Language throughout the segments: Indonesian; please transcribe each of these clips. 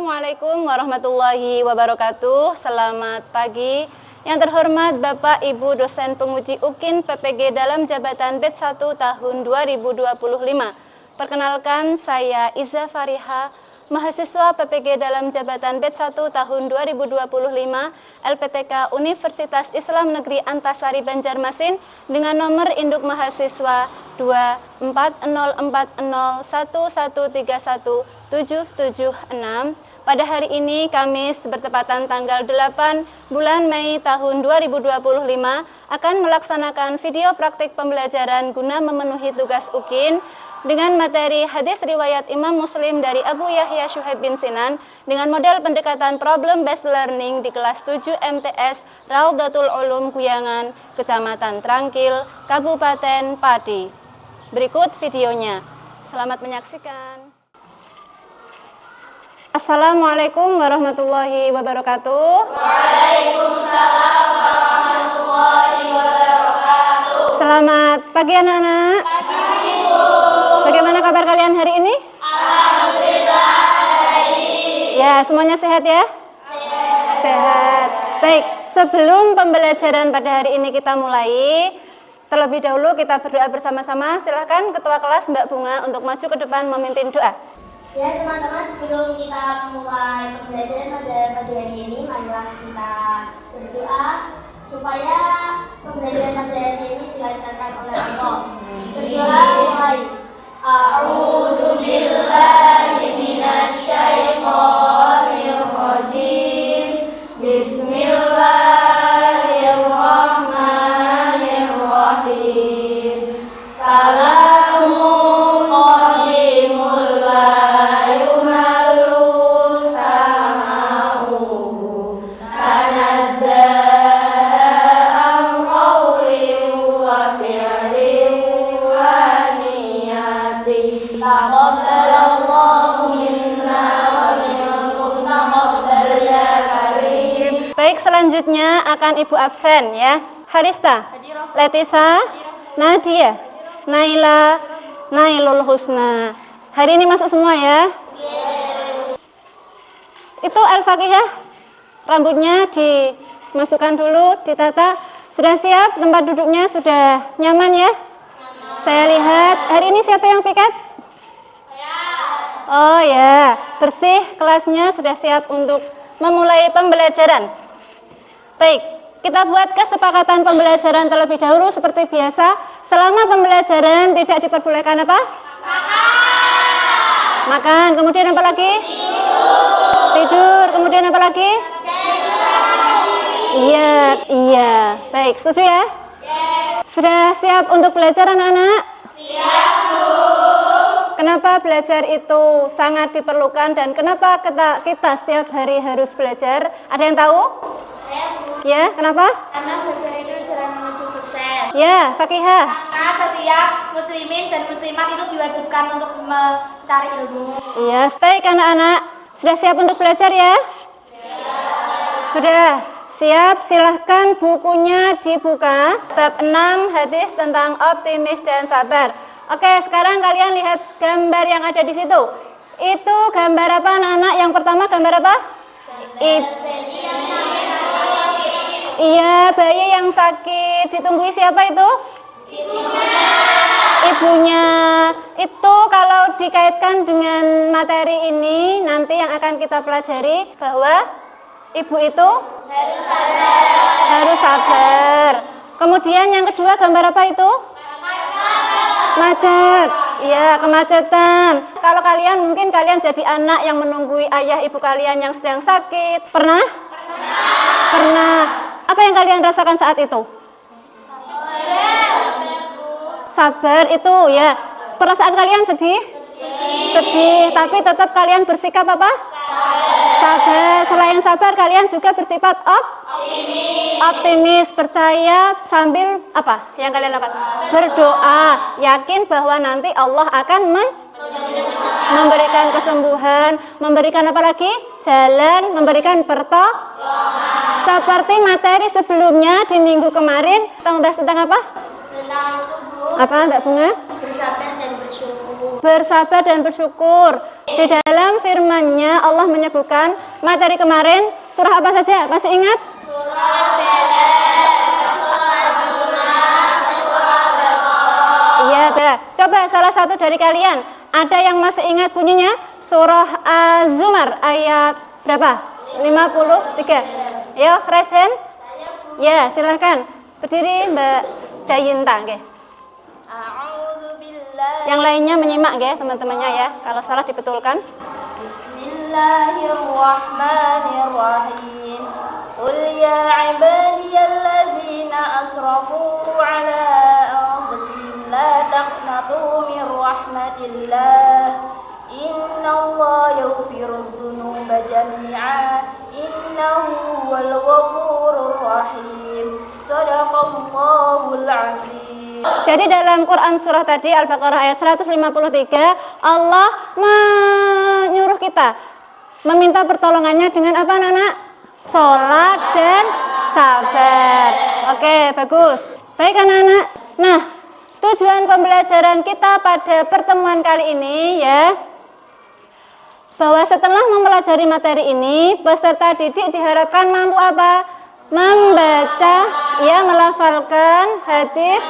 Assalamualaikum warahmatullahi wabarakatuh. Selamat pagi. Yang terhormat Bapak Ibu dosen penguji UKIN PPG dalam jabatan BED 1 tahun 2025. Perkenalkan, saya Iza Fariha, mahasiswa PPG dalam jabatan BED 1 tahun 2025 LPTK Universitas Islam Negeri Antasari Banjarmasin dengan nomor induk mahasiswa 2401011317776. Pada hari ini Kamis bertepatan tanggal 8 bulan Mei tahun 2025 akan melaksanakan video praktik pembelajaran guna memenuhi tugas UKIN dengan materi hadis riwayat Imam Muslim dari Abu Yahya Syuhaib bin Sinan dengan model pendekatan problem based learning di kelas 7 MTS Raudhatul Ulum Guyangan, Kecamatan Trangkil, Kabupaten Pati. Berikut videonya. Selamat menyaksikan. Assalamualaikum warahmatullahi wabarakatuh. Waalaikumsalam warahmatullahi wabarakatuh. Selamat pagi anak-anak. Pagi, Bu. Bagaimana kabar kalian hari ini? Alhamdulillah baik. Ya, semuanya sehat ya? Sehat. Baik, sebelum pembelajaran pada hari ini kita mulai, terlebih dahulu kita berdoa bersama-sama. Silahkan Ketua Kelas Mbak Bunga untuk maju ke depan memimpin doa. Ya teman-teman, sebelum kita mulai pembelajaran pada pagi hari ini, marilah kita berdoa supaya pembelajaran pada hari ini dilancarkan oleh Allah. Berdoa mulai. A'udzu billahi minasyaitonir rajim. Bismillahirrahmanirrahim. Kalamun qadimul la yumallu sama'u tanazzaha an qawlin wa fi'lin wa niyatin. Taqabbalallahu minna wa minkum taqabbal ya karim. Baik, selanjutnya akan Ibu absen ya. Harista, Letisa, Nadia, Naila, Nailul Husna. Hari ini masuk semua ya? Itu Al-Fakihah, rambutnya dimasukkan dulu, ditata. Sudah siap? Tempat duduknya sudah nyaman ya? Saya lihat, hari ini siapa yang piket? Oh ya, bersih, kelasnya sudah siap untuk memulai pembelajaran. Baik, kita buat kesepakatan pembelajaran terlebih dahulu seperti biasa. Selama pembelajaran tidak diperbolehkan apa? Makan. Kemudian apa lagi? Tidur. Kemudian apa lagi? Iya. Baik, setuju ya? Sudah siap untuk belajar anak-anak? Siap, Bu. Kenapa belajar itu sangat diperlukan dan kenapa kita setiap hari harus belajar? Ada yang tahu? Ya, kenapa? Karena belajar itu jalan menuju sukses. Ya, Fakihah. Karena setiap muslimin dan muslimat itu diwajibkan untuk mencari ilmu. Iya, baik anak-anak. Sudah siap untuk belajar ya? Sudah siap, silahkan bukunya dibuka. Bab 6 hadis tentang optimis dan sabar. Oke, sekarang kalian lihat gambar yang ada di situ. Itu gambar apa anak-anak? Yang pertama gambar apa? Iya, bayi yang sakit. Ditunggui siapa itu? Ibunya. Itu kalau dikaitkan dengan materi ini, nanti yang akan kita pelajari bahwa ibu itu harus sabar. Kemudian yang kedua gambar apa itu? Macet. Iya, kemacetan. Kalau mungkin kalian jadi anak yang menunggui ayah ibu kalian yang sedang sakit. Pernah? Pernah. Apa yang kalian rasakan saat itu? Sabar itu ya. Perasaan kalian sedih? Sedih, tapi tetap kalian bersikap apa? Sabar. Selain sabar, kalian juga bersifat optimis, percaya sambil apa yang kalian lakukan? Berdoa, yakin bahwa nanti Allah akan memberikan kesembuhan, memberikan apa lagi? Jalan, memberikan pertolongan. Seperti materi sebelumnya di minggu kemarin, kita membahas tentang apa? Tentang tubuh. Apa Mbak Bunga? Bersabar dan bersyukur. Bersabar dan bersyukur. Di dalam firman-Nya Allah menyebutkan materi kemarin surah apa saja? Masih ingat? Surah Baqarah, surah Zumar, surah Baqarah. Iya, coba salah satu dari kalian ada yang masih ingat bunyinya? Surah Az-Zumar ayat berapa? 53. Yo, raise hand. Ya, silahkan. Berdiri Mbak Jayinta, nggih. Yang lainnya menyimak ya teman-temannya ya. Kalau salah dibetulkan. Bismillahirrahmanirrahim. Qul ya ibadiyalladzina asrafu ala anfusihim la taqnatu min rahmatillah. Innallaha yaghfirudz dzunuba jami'a. Innahu huwal ghafurur rahim. Shadaqallahul 'azim. Jadi dalam Quran surah tadi Al-Baqarah ayat 153 Allah menyuruh kita meminta pertolongannya dengan apa anak-anak? Sholat dan sabar. Oke, bagus. Baik anak-anak. Nah, tujuan pembelajaran kita pada pertemuan kali ini ya, bahwa setelah mempelajari materi ini peserta didik diharapkan mampu apa? Membaca, ya, melafalkan hadis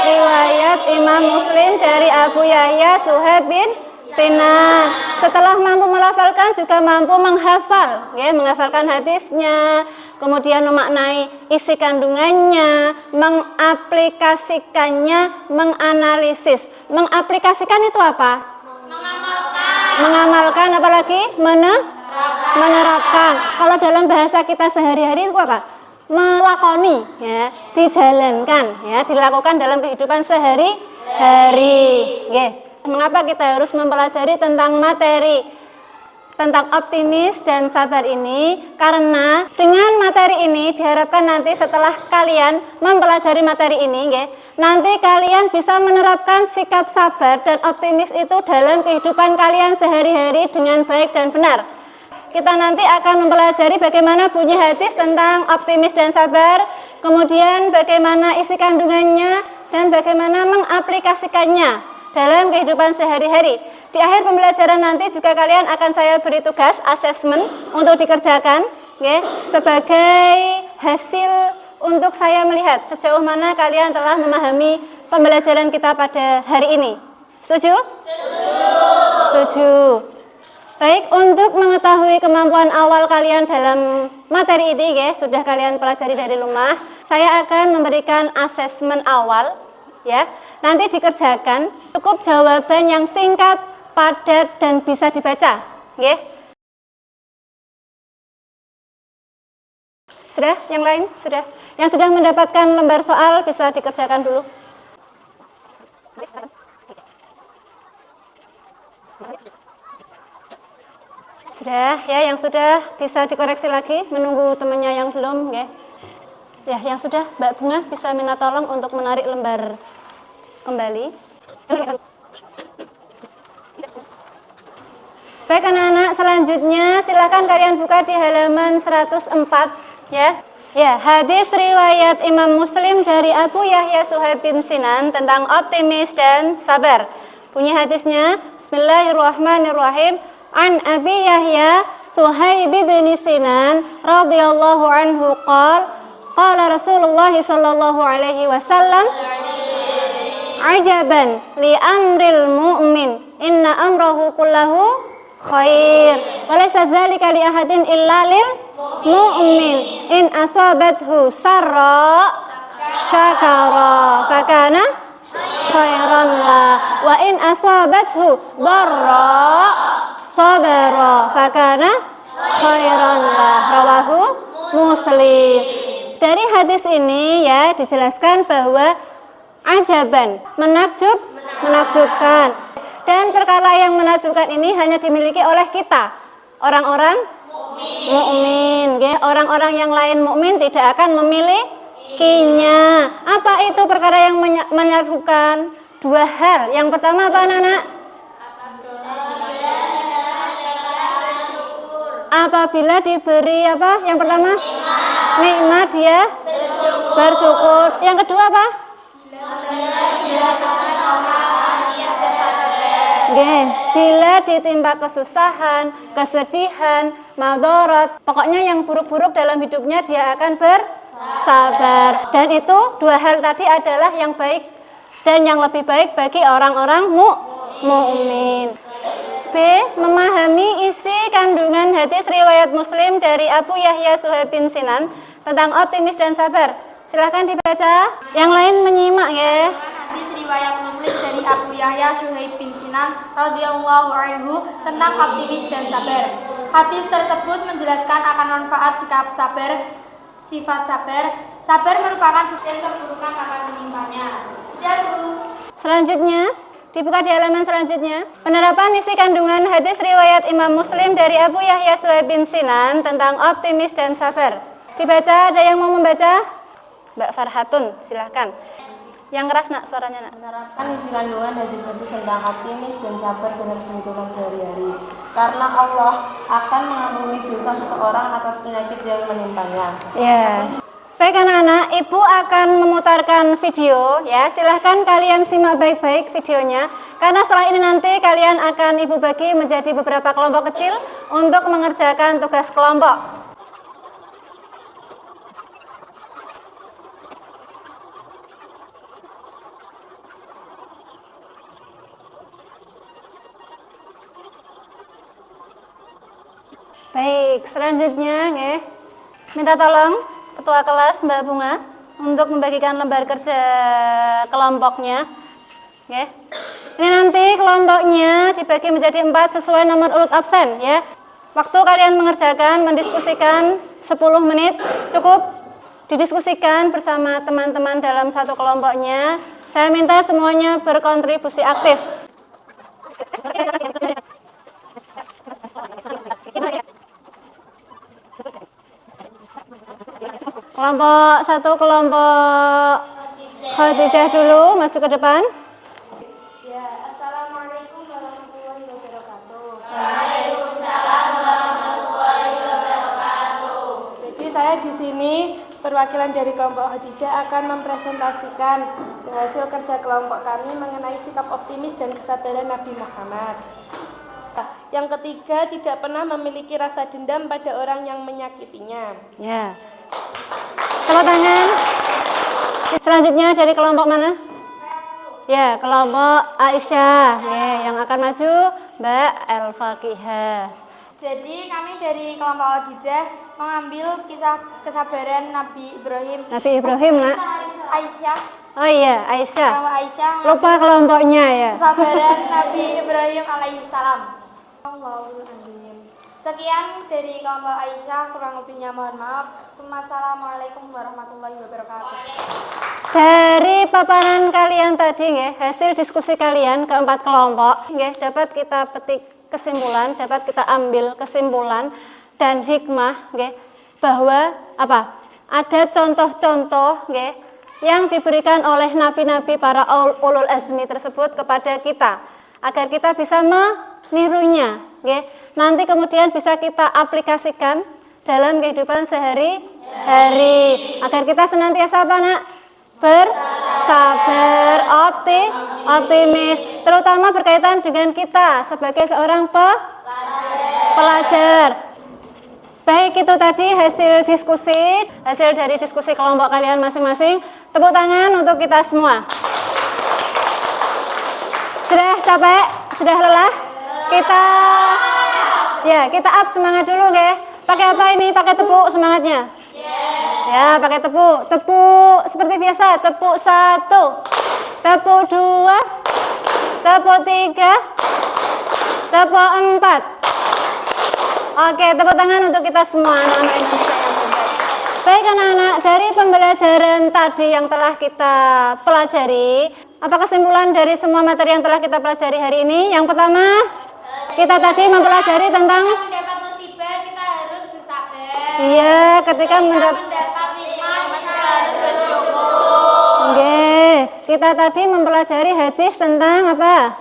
riwayat Imam Muslim dari Abu Yahya Suhaib bin Sinan. Setelah mampu melafalkan juga mampu menghafal, ya, menghafalkan hadisnya, kemudian memaknai isi kandungannya, mengaplikasikannya, menganalisis. Mengaplikasikan itu apa? Mengamalkan, apalagi menerapkan. Kalau dalam bahasa kita sehari-hari itu apa? Melakoni, ya, dijalankan, ya, dilakukan dalam kehidupan sehari-hari. Ya. Mengapa kita harus mempelajari tentang materi tentang optimis dan sabar ini? Karena dengan materi ini diharapkan nanti setelah kalian mempelajari materi ini, ya, nanti kalian bisa menerapkan sikap sabar dan optimis itu dalam kehidupan kalian sehari-hari dengan baik dan benar. Kita nanti akan mempelajari bagaimana bunyi hadis tentang optimis dan sabar, kemudian bagaimana isi kandungannya, dan bagaimana mengaplikasikannya dalam kehidupan sehari-hari. Di akhir pembelajaran nanti juga kalian akan saya beri tugas asesmen untuk dikerjakan, ya, sebagai hasil untuk saya melihat sejauh mana kalian telah memahami pembelajaran kita pada hari ini. Setuju? Setuju. Baik, untuk mengetahui kemampuan awal kalian dalam materi ini, ya, sudah kalian pelajari dari rumah, saya akan memberikan asesmen awal, ya. Nanti dikerjakan, cukup jawaban yang singkat, padat, dan bisa dibaca, ya. Sudah? Yang lain? Sudah? Yang sudah mendapatkan lembar soal bisa dikerjakan dulu. Sudah, ya, yang sudah bisa dikoreksi lagi, menunggu temannya yang belum, ya. Ya, yang sudah, Mbak Bunga bisa minta tolong untuk menarik lembar kembali. Baik anak-anak, selanjutnya silakan kalian buka di halaman 104, ya. Ya, hadis riwayat Imam Muslim dari Abu Yahya Suhaib bin Sinan tentang optimis dan sabar. Bunyi hadisnya, Bismillahirrahmanirrahim. An Abi Yahya Suhaib bin Sinan radhiyallahu anhu qala Rasulullah sallallahu alaihi wasallam ajaban li amril mu'min inna amrahu kullahu khair wa laysa dzalika li ahadin illa lil mu'min in asabathu sarra syakara fakana khairan la wa in asabathu dharra sabara fakana khairan lah. Rawahu Muslim. Dari hadis ini, ya, dijelaskan bahwa ajaban, menakjubkan, dan perkara yang menakjubkan ini hanya dimiliki oleh kita, orang-orang mukmin, ya. Orang-orang yang lain mukmin tidak akan memilikinya. Apa itu perkara yang menakjubkan? Dua hal. Yang pertama apa anak-anak? Apabila diberi apa? Yang pertama? Nikmat, dia bersyukur. Yang kedua apa? Nggih, bila ditimpa kesusahan, kesedihan, madorot, pokoknya yang buruk-buruk dalam hidupnya dia akan bersabar. Dan itu dua hal tadi adalah yang baik dan yang lebih baik bagi orang-orang mukmin. B. Memahami isi kandungan hadis riwayat Muslim dari Abu Yahya Suhaib bin Sinan tentang optimis dan sabar. Silahkan dibaca. Yang lain menyimak ya. Hadis riwayat Muslim dari Abu Yahya Suhaib bin Sinan radhiyallahu anhu tentang optimis dan sabar. Hadis tersebut menjelaskan akan manfaat sikap sabar, sifat sabar. Sabar merupakan setiap keburukan akan menimpanya. Selanjutnya, dibuka di halaman selanjutnya. Penerapan isi kandungan hadis riwayat Imam Muslim dari Abu Yahya Suhaib bin Sinan tentang optimis dan sabar. Dibaca, ada yang mau membaca? Mbak Farhatun, silahkan. Yang keras nak suaranya nak. Menerapkan isi kandungan hadis-hadis tentang optimis dan sabar dalam kehidupan sehari-hari. Karena Allah akan mengampuni dosa seseorang atas penyakit yang menimpanya. Ya. Baik anak-anak, Ibu akan memutarkan video ya. Silahkan kalian simak baik-baik videonya. Karena setelah ini nanti kalian akan Ibu bagi menjadi beberapa kelompok kecil untuk mengerjakan tugas kelompok. Baik, selanjutnya minta tolong Ketua kelas Mbak Bunga untuk membagikan lembar kerja kelompoknya. Ini nanti kelompoknya dibagi menjadi 4 sesuai nomor urut absen ya. Waktu kalian mengerjakan, mendiskusikan 10 menit cukup didiskusikan bersama teman-teman dalam satu kelompoknya. Saya minta semuanya berkontribusi aktif. Kelompok satu, kelompok Khadijah dulu masuk ke depan. Ya, assalamualaikum warahmatullahi wabarakatuh. Waalaikumsalam warahmatullahi wabarakatuh. Jadi saya di sini perwakilan dari kelompok Khadijah akan mempresentasikan hasil kerja kelompok kami mengenai sikap optimis dan kesabaran Nabi Muhammad. Yang ketiga, tidak pernah memiliki rasa dendam pada orang yang menyakitinya. Ya. Tepuk tangan. Selanjutnya dari kelompok mana? Ya, kelompok Aisyah. Ya, yang akan maju Mbak El-Fakihah. Jadi kami dari kelompok Khadijah mengambil kisah kesabaran Nabi Ibrahim. Nabi Ibrahim, nak. Aisyah. Oh iya, Aisyah. Kelompok Aisyah. Lupa kelompoknya ya. Kesabaran Nabi Ibrahim alaihissalam. Sekian dari kelompok Aisyah, kurang lebihnya mohon maaf. Assalamualaikum warahmatullahi wabarakatuh. Dari paparan kalian tadi, hasil diskusi kalian keempat kelompok, dapat kita petik kesimpulan, dapat kita ambil kesimpulan dan hikmah, bahwa apa? Ada contoh-contoh, yang diberikan oleh nabi-nabi para ulul azmi tersebut kepada kita, agar kita bisa menirunya, nanti kemudian bisa kita aplikasikan dalam kehidupan sehari-hari, agar kita senantiasa apa nak? Bersabar, optimis, terutama berkaitan dengan kita sebagai seorang pelajar. Baik, itu tadi hasil dari diskusi kelompok kalian masing-masing. Tepuk tangan untuk kita semua. Sudah capek? Sudah lelah? Kita up semangat dulu, Pakai apa ini? Pakai tepuk semangatnya? Ya, pakai tepuk. Tepuk seperti biasa. Tepuk 1, tepuk 2, tepuk 3, tepuk 4. Oke, tepuk tangan untuk kita semua anak-anak Indonesia yang hebat. Baik anak-anak, dari pembelajaran tadi yang telah kita pelajari, apa kesimpulan dari semua materi yang telah kita pelajari hari ini? Yang pertama, kita tadi mempelajari tentang Mendapat musibah kita harus bersabar. iya, ketika mendapat kita tadi mempelajari hadis tentang apa?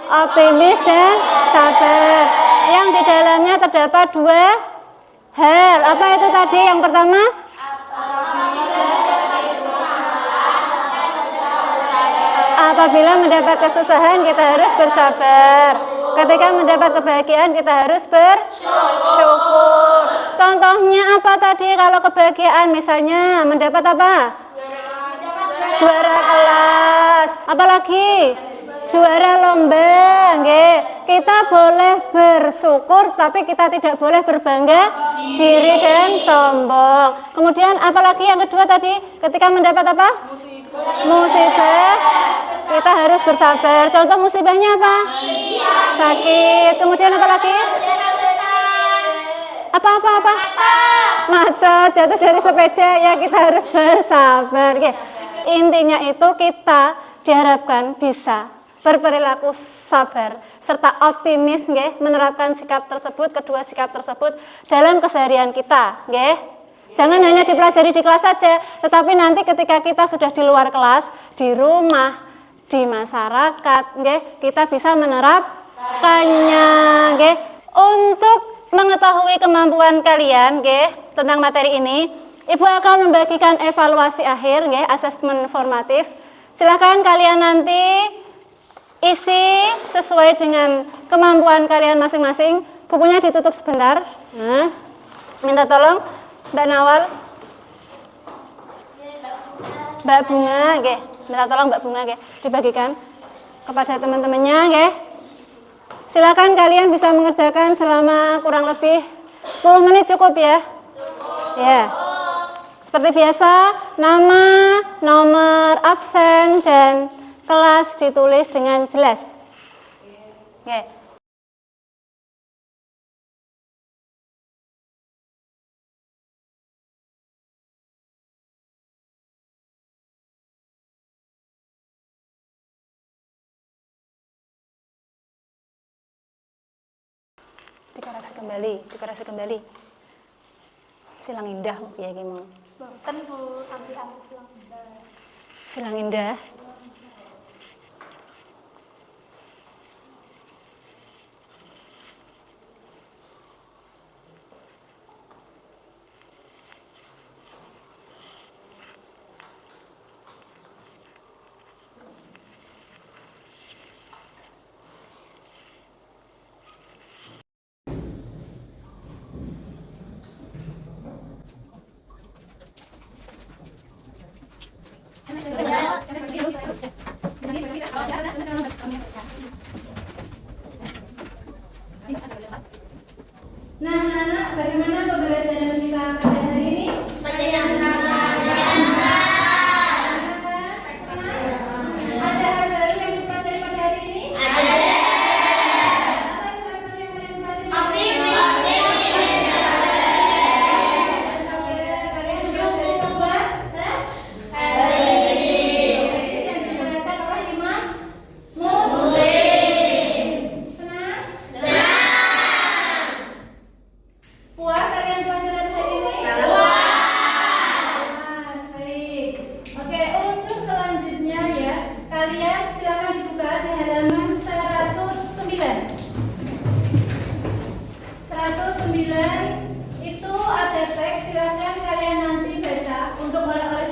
Optimis dan sabar. Yang di dalamnya terdapat 2 hal. Apa itu tadi? Yang pertama? Apabila mendapat kesusahan kita harus bersabar. Ketika mendapat kebahagiaan kita harus bersyukur. Contohnya apa tadi kalau kebahagiaan? Misalnya mendapat apa? Juara kelas. Apalagi? Juara lomba. Nggih. Kita boleh bersyukur tapi kita tidak boleh berbangga diri dan sombong. Kemudian apalagi yang kedua tadi? Ketika mendapat apa? Musibah, kita harus bersabar. Contoh musibahnya apa? Sakit. Kemudian apa lagi? Apa? Macet, jatuh dari sepeda, ya kita harus bersabar. Oke. Intinya itu kita diharapkan bisa berperilaku sabar serta optimis, nggih, menerapkan sikap tersebut, kedua sikap tersebut dalam keseharian kita, nggih. Jangan hanya dipelajari di kelas saja, tetapi nanti ketika kita sudah di luar kelas, di rumah, di masyarakat, nggih, kita bisa menerapkannya, nggih. Untuk mengetahui kemampuan kalian, nggih, tentang materi ini, Ibu akan membagikan evaluasi akhir, nggih, asesmen formatif. Silakan kalian nanti isi sesuai dengan kemampuan kalian masing-masing. Bukunya ditutup sebentar. Nah, minta tolong Mbak Nawal, Mbak Bunga, nggih. Minta tolong Mbak Bunga, nggih, dibagikan kepada teman-temannya, nggih. Silakan kalian bisa mengerjakan selama kurang lebih 10 menit cukup ya. Ya. Seperti biasa, nama, nomor absen dan kelas ditulis dengan jelas. Oke. Dikoreksi kembali. Silang indah ya iki mau. Boten Bu, sampai aku silang indah. Silang indah. Nah, anak-anak, bagaimana pembelajaran kita pada hari ini? Ada hal baru yang dipelajari pada hari ini? Ada. Apa itu hal baru yang kalian pelajari? Kalian belajar sebuah hadis yang diriwayatkan oleh Imam Muslim. Senang? Puas kalian pelajaran hari ini? Puas, baik. Oke, untuk selanjutnya ya, kalian silakan dibuka di halaman 109. 109 itu ada teks, silakan kalian nanti baca untuk oleh-oleh